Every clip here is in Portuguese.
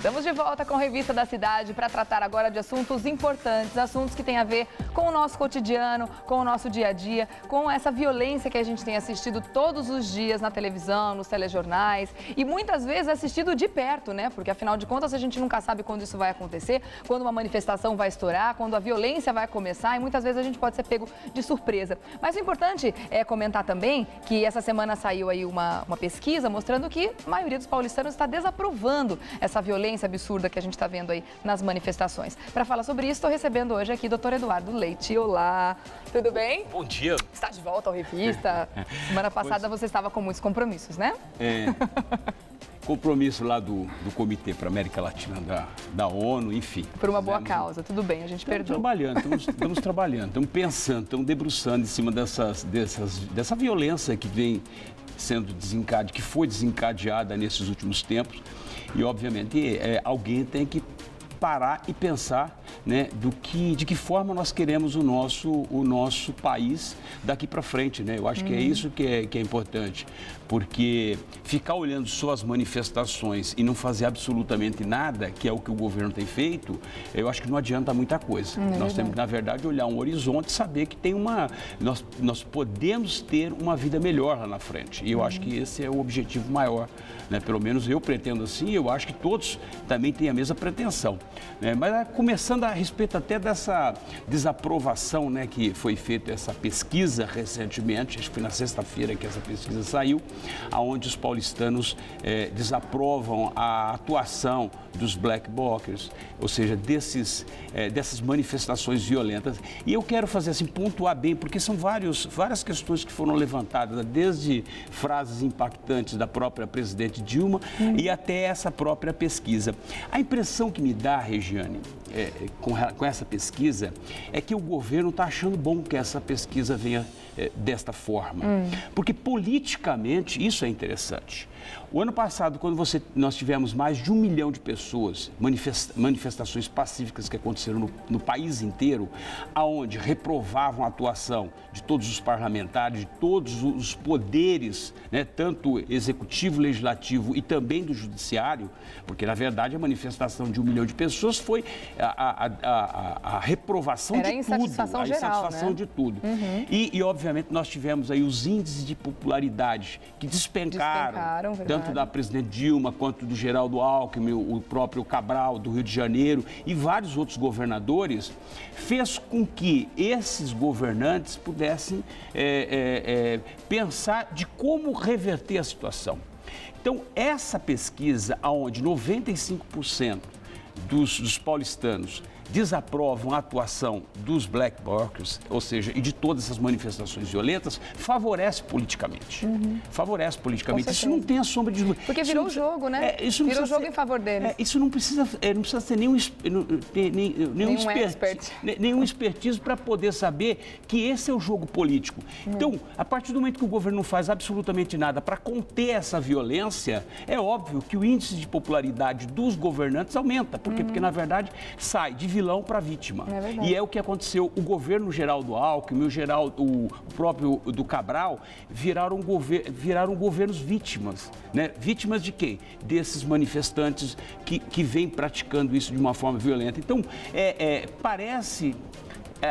Estamos de volta com a Revista da Cidade para tratar agora de assuntos importantes, assuntos que têm a ver com o nosso cotidiano, com o nosso dia a dia, com essa violência que a gente tem assistido todos os dias na televisão, nos telejornais e muitas vezes assistido de perto, né? Porque afinal de contas a gente nunca sabe quando isso vai acontecer, quando uma manifestação vai estourar, quando a violência vai começar e muitas vezes a gente pode ser pego de surpresa. Mas o importante é comentar também que essa semana saiu aí uma pesquisa mostrando que a maioria dos paulistanos está desaprovando essa violência absurda que a gente está vendo aí nas manifestações. Para falar sobre isso, estou recebendo hoje aqui o Dr. Eduardo Leite. Olá, tudo bem? Bom dia. Está de volta ao Revista. Semana passada você estava com muitos compromissos, né? Compromisso lá do Comitê para a América Latina da ONU, enfim. Por uma boa causa, tudo bem, a gente perdoa. Estamos trabalhando, estamos pensando, estamos debruçando em cima dessa violência que vem sendo desencadeada, que foi desencadeada nesses últimos tempos. E, obviamente, alguém tem que parar e pensar, né, de que forma nós queremos o nosso país daqui para frente, né? Eu acho que é isso que é importante, porque ficar olhando só as manifestações e não fazer absolutamente nada, que é o que o governo tem feito, eu acho que não adianta muita coisa. Nós temos que, na verdade, olhar um horizonte e saber que tem nós podemos ter uma vida melhor lá na frente. E eu acho que esse é o objetivo maior, né? Pelo menos eu pretendo assim, eu acho que todos também têm a mesma pretensão. Mas começando a respeito até dessa desaprovação, né, que foi feita essa pesquisa recentemente, acho que foi na sexta-feira que essa pesquisa saiu, onde os paulistanos desaprovam a atuação dos black blocs, ou seja, dessas manifestações violentas. E eu quero fazer assim, pontuar bem, porque são várias questões que foram levantadas, desde frases impactantes da própria presidente Dilma e até essa própria pesquisa. A impressão que me dá, Regiane, com essa pesquisa, é que o governo está achando bom que essa pesquisa venha desta forma. Porque politicamente isso é interessante. O ano passado, quando nós tivemos mais de 1 milhão de pessoas, manifestações pacíficas que aconteceram no país inteiro, aonde reprovavam a atuação de todos os parlamentares, de todos os poderes, né, tanto executivo, legislativo e também do judiciário, porque na verdade a manifestação de 1 milhão de pessoas foi a reprovação de tudo, insatisfação geral, insatisfação, né, de tudo. E obviamente nós tivemos aí os índices de popularidade que despencaram tanto da presidente Dilma quanto do Geraldo Alckmin, o próprio Cabral do Rio de Janeiro e vários outros governadores, fez com que esses governantes pudessem pensar de como reverter a situação. Então, essa pesquisa, onde 95% dos paulistanos desaprovam a atuação dos black blocs, ou seja, e de todas essas manifestações violentas, favorece politicamente. Favorece politicamente. Isso não tem a sombra de dúvida. Porque virou o jogo, né? Virou o jogo em favor deles. Isso não precisa ter nenhum expertise para poder saber que esse é o jogo político. Então, a partir do momento que o governo não faz absolutamente nada para conter essa violência, é óbvio que o índice de popularidade dos governantes aumenta. Por quê? Porque, na verdade, sai de vilão para vítima. E é o que aconteceu. O governo Geraldo Alckmin, o próprio do Cabral, viraram governos vítimas. Né? Vítimas de quem? Desses manifestantes que vêm praticando isso de uma forma violenta. Então, parece...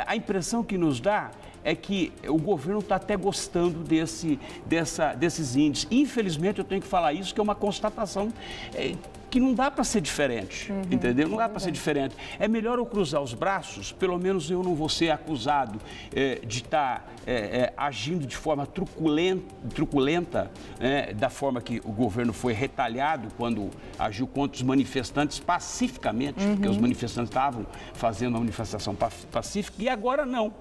a impressão que nos dá é que o governo está até gostando desses índices. Infelizmente, eu tenho que falar isso, que é uma constatação que não dá para ser diferente, entendeu? Não dá para ser diferente. É melhor eu cruzar os braços, pelo menos eu não vou ser acusado de estar agindo de forma truculenta, da forma que o governo foi retalhado quando agiu contra os manifestantes pacificamente, porque os manifestantes estavam fazendo uma manifestação pacífica, e agora não.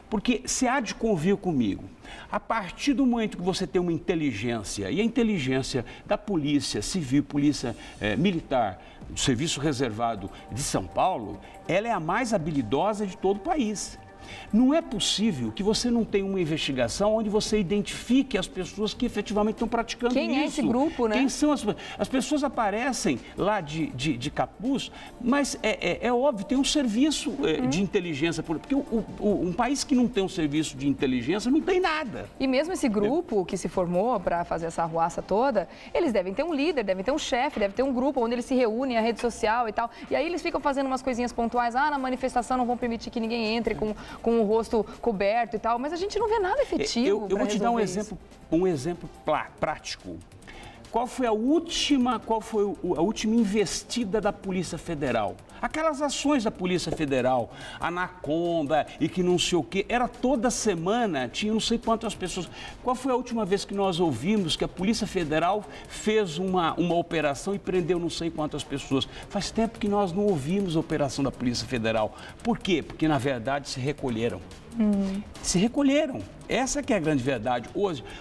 Porque se há de convir comigo, a partir do momento que você tem uma inteligência, e a inteligência da Polícia Civil, Polícia Militar, do Serviço Reservado de São Paulo, ela é a mais habilidosa de todo o país. Não é possível que você não tenha uma investigação onde você identifique as pessoas que efetivamente estão praticando isso. Quem é esse grupo, né? Quem são as pessoas aparecem lá de capuz, mas é óbvio, tem um serviço de inteligência, porque um país que não tem um serviço de inteligência não tem nada. E mesmo esse grupo que se formou para fazer essa arruaça toda, eles devem ter um líder, devem ter um chefe, devem ter um grupo onde eles se reúnem, a rede social e tal. E aí eles ficam fazendo umas coisinhas pontuais, na manifestação não vão permitir que ninguém entre com o rosto coberto e tal, mas a gente não vê nada efetivo. Eu vou te dar um exemplo prático. Qual foi a última investida da Polícia Federal? Aquelas ações da Polícia Federal, Anaconda e que não sei o quê, era toda semana, tinha não sei quantas pessoas. Qual foi a última vez que nós ouvimos que a Polícia Federal fez uma operação e prendeu não sei quantas pessoas? Faz tempo que nós não ouvimos a operação da Polícia Federal. Por quê? Porque, na verdade, se recolheram. Se recolheram. Essa que é a grande verdade.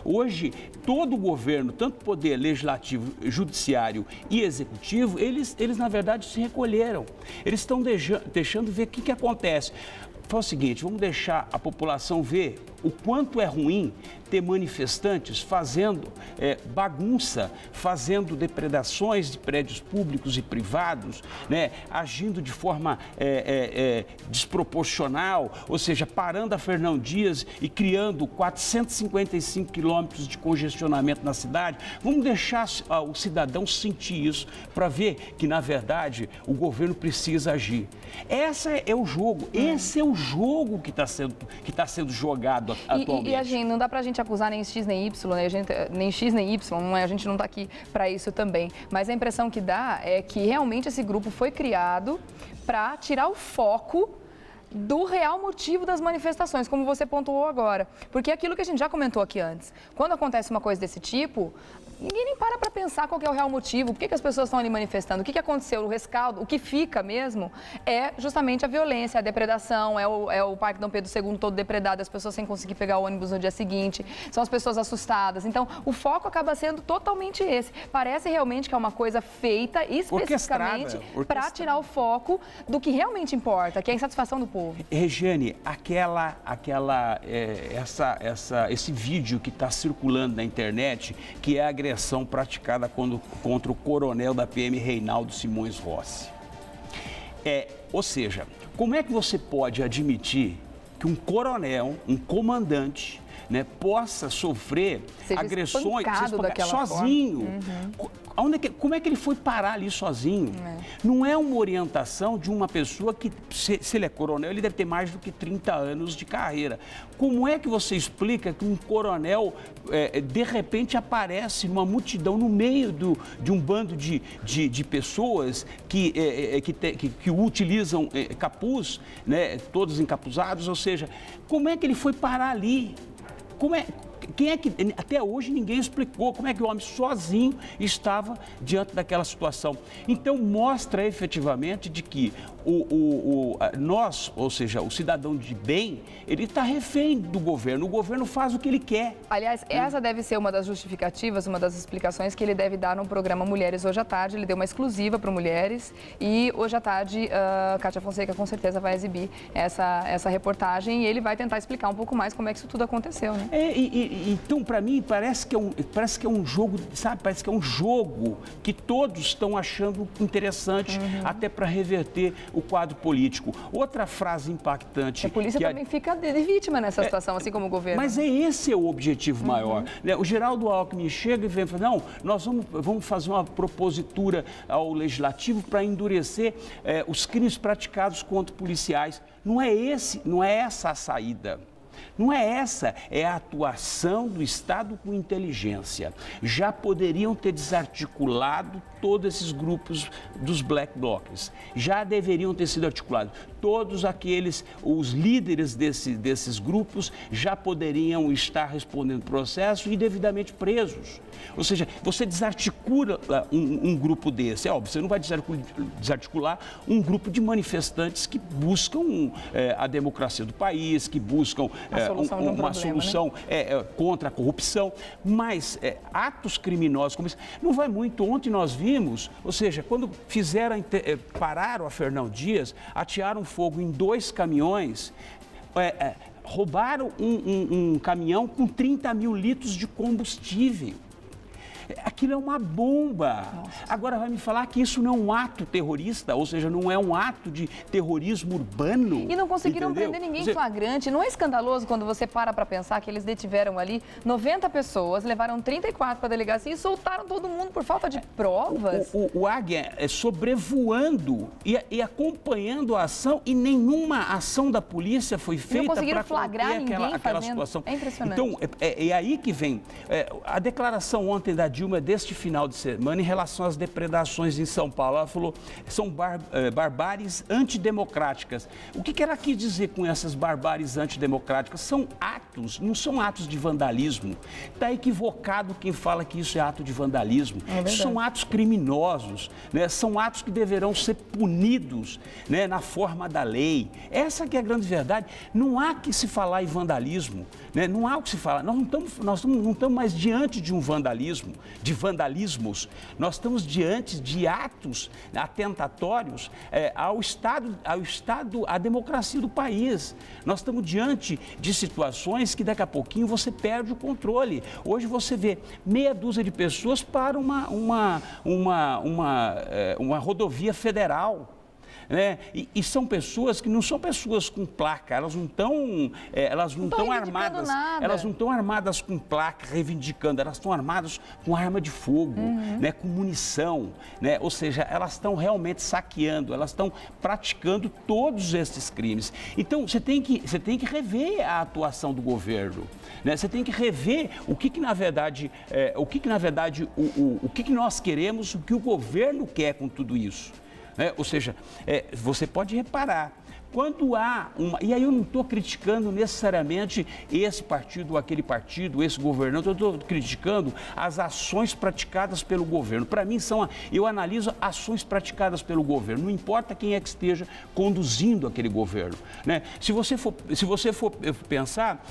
Hoje, todo o governo, tanto poder legislativo, judiciário e executivo, eles na verdade, se recolheram. Eles estão deixando ver o que acontece. Fala o seguinte, vamos deixar a população ver o quanto é ruim ter manifestantes fazendo bagunça, fazendo depredações de prédios públicos e privados, né, agindo de forma desproporcional, ou seja, parando a Fernão Dias e criando 455 quilômetros de congestionamento na cidade. Vamos deixar o cidadão sentir isso para ver que, na verdade, o governo precisa agir. Esse é o jogo jogo que está sendo jogado atualmente. E a gente, não dá para a gente acusar nem X nem Y, né? Nem X nem Y, a gente não está aqui para isso também. Mas a impressão que dá é que realmente esse grupo foi criado para tirar o foco do real motivo das manifestações, como você pontuou agora. Porque é aquilo que a gente já comentou aqui antes. Quando acontece uma coisa desse tipo, ninguém nem para pensar qual que é o real motivo, por que as pessoas estão ali manifestando, o que aconteceu, o rescaldo, o que fica mesmo é justamente a violência, a depredação, é o Parque Dom Pedro II todo depredado, as pessoas sem conseguir pegar o ônibus no dia seguinte, são as pessoas assustadas. Então, o foco acaba sendo totalmente esse. Parece realmente que é uma coisa feita especificamente para tirar o foco do que realmente importa, que é a insatisfação do povo. Regiane, esse vídeo que está circulando na internet, que é a agressão praticada contra o coronel da PM Reinaldo Simões Rossi. Ou seja, como é que você pode admitir que um coronel, um comandante, né, possa sofrer agressões sozinho? Como é que ele foi parar ali sozinho? Não é uma orientação de uma pessoa que, se ele é coronel, ele deve ter mais do que 30 anos de carreira. Como é que você explica que um coronel, de repente, aparece numa multidão no meio de um bando de pessoas que utilizam capuz, né, todos encapuzados? Ou seja, como é que ele foi parar ali? Quem é que, até hoje, ninguém explicou como é que o homem sozinho estava diante daquela situação. Então, mostra efetivamente de que nós, ou seja, o cidadão de bem, ele está refém do governo. O governo faz o que ele quer. Aliás, essa deve ser uma das justificativas, uma das explicações que ele deve dar no programa Mulheres Hoje à Tarde. Ele deu uma exclusiva para Mulheres e hoje à tarde, Kátia Fonseca com certeza vai exibir essa reportagem e ele vai tentar explicar um pouco mais como é que isso tudo aconteceu, né? Então, para mim, parece que é um jogo, sabe? Parece que é um jogo que todos estão achando interessante, até para reverter o quadro político. Outra frase impactante... A polícia também fica de vítima nessa situação, assim como o governo. Mas esse é o objetivo maior. Né? O Geraldo Alckmin chega e vem e fala, não, nós vamos fazer uma propositura ao Legislativo para endurecer os crimes praticados contra policiais. Não é essa a saída. Não é essa, é a atuação do Estado com inteligência. Já poderiam ter desarticulado todos esses grupos dos black blocs. Já deveriam ter sido articulados. Todos os líderes desses grupos já poderiam estar respondendo processo e devidamente presos. Ou seja, você desarticula um grupo desse. É óbvio, você não vai desarticular um grupo de manifestantes que buscam a democracia do país, que buscam uma solução contra a corrupção. Mas atos criminosos como esse, não vai muito. Ontem nós vimos, ou seja, quando pararam a Fernão Dias, atearam fogo em 2 caminhões, roubaram um caminhão com 30 mil litros de combustível. Aquilo é uma bomba. Nossa. Agora vai me falar que isso não é um ato terrorista, ou seja, não é um ato de terrorismo urbano. E não conseguiram prender ninguém flagrante. Não é escandaloso quando você para pensar que eles detiveram ali 90 pessoas, levaram 34 para a delegacia e soltaram todo mundo por falta de provas? O Águia sobrevoando e acompanhando a ação, e nenhuma ação da polícia foi feita para conter aquela situação. É impressionante. Então, é aí que vem a declaração ontem da Dilma deste final de semana em relação às depredações em São Paulo. Ela falou são barbáries antidemocráticas. O que ela quis dizer com essas barbáries antidemocráticas? São atos, não são atos de vandalismo. Está equivocado quem fala que isso é ato de vandalismo. São atos criminosos, né? São atos que deverão ser punidos, né, na forma da lei. Essa que é a grande verdade. Não há que se falar em vandalismo, né? Não há o que se falar. Nós não estamos mais diante de um vandalismo, de vandalismos. Nós estamos diante de atos atentatórios ao Estado, à democracia do país. Nós estamos diante de situações que daqui a pouquinho você perde o controle. Hoje você vê meia dúzia de pessoas para uma rodovia federal. Né? E são pessoas que não são pessoas com placa, elas não estão armadas, elas não estão armadas com placa reivindicando, elas estão armadas com arma de fogo, né? Com munição, né? Ou seja, elas estão realmente saqueando, elas estão praticando todos esses crimes. Então você tem que rever a atuação do governo, né? Você tem que rever o que na verdade nós queremos, o que o governo quer com tudo isso. Ou seja, você pode reparar, quando há e aí eu não estou criticando necessariamente esse partido ou aquele partido, esse governante, eu estou criticando as ações praticadas pelo governo. Para mim, eu analiso ações praticadas pelo governo, não importa quem é que esteja conduzindo aquele governo, né? Se você for pensar,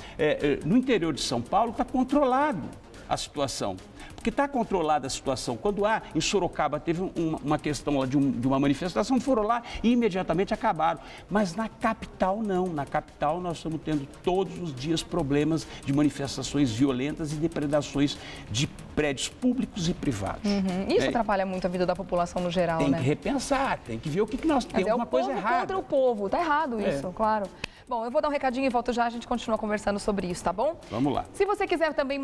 no interior de São Paulo está controlado a situação. Porque está controlada a situação. Quando em Sorocaba teve uma questão lá de uma manifestação, foram lá e imediatamente acabaram. Mas na capital não. Na capital nós estamos tendo todos os dias problemas de manifestações violentas e depredações de prédios públicos e privados. Isso atrapalha muito a vida da população no geral, né? Tem que repensar, tem que ver o que nós temos, uma coisa errada. Contra o povo, tá errado isso, claro. Bom, eu vou dar um recadinho e volto já, a gente continua conversando sobre isso, tá bom? Vamos lá. Se você quiser também